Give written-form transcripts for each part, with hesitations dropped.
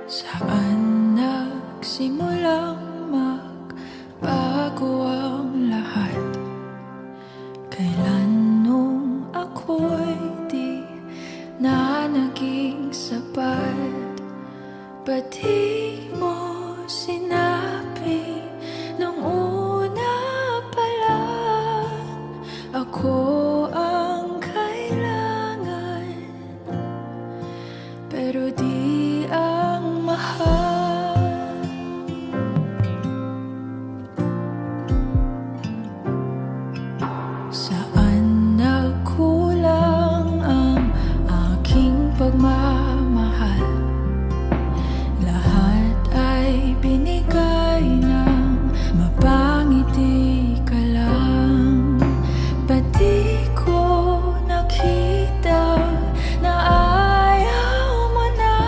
Saan nagsimulang magbago ang lahat? Kailan nung ako'y di na naging sapat? Ba't di mo sinabi nung una pa lang ako ang kailangan, pero di ang mahal? Saan nagkulang ang aking pagmamahal? Lahat ay binigay ng mapangiti ka lang. Ba't di ko nakita na ayaw mo na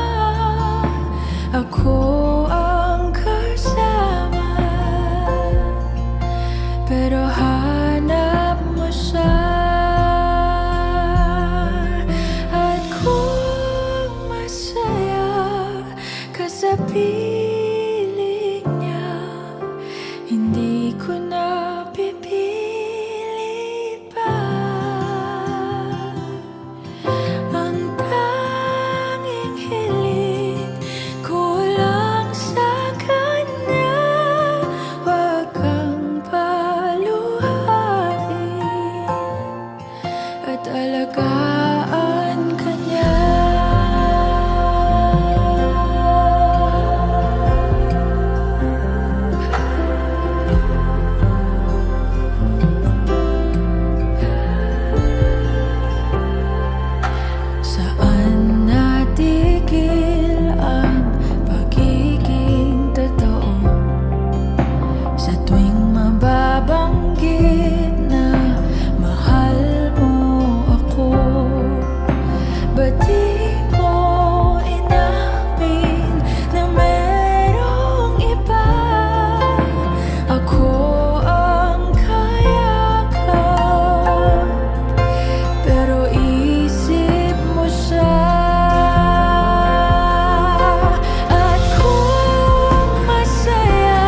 ako ang kasama? Pero hanap mo siya, at kung masaya ka sa piling niya, hindi ko na pipilit pa. Ang tanging hiling ko lang sa kanya, wag kang paluhain at alagaan ka niya. Saan natigil ang pagiging totoo? Sa tuwing mababanggit na mahal mo ako, ba't di mo inamin na merong iba? Ako ang kayakap, pero isip mo siya. At kung masaya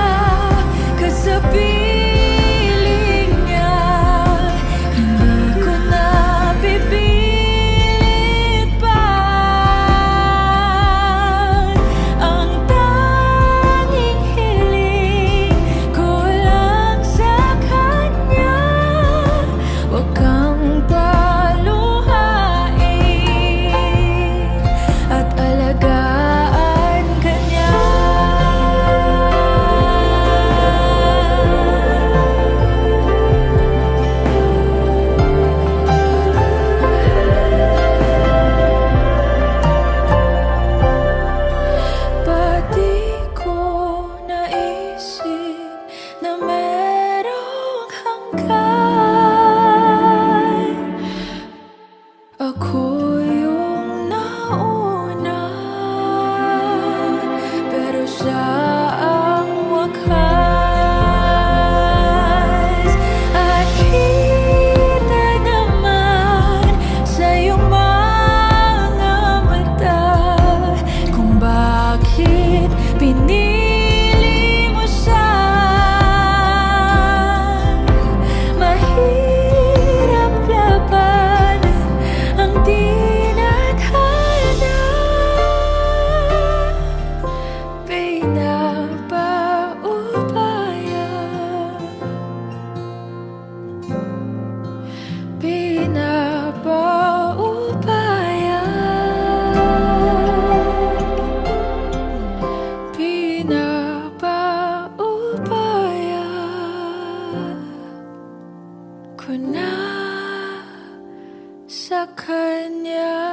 ka sa piling niya, hindi ko na pipilit pa. Ang tanging hiling ko lang sa kanya, wag kang paluhain at alagaan ka niya. Ba't di ko naisip na merong hanggan? Ako yung nauna, pero siya ang wakas. At kita naman sa iyong mga mata kung bakit pinili mo siya. Mahirap labanan ang tinadhana, pinapaubaya, pinapaubaya, pinapaubaya ko na sa kanya.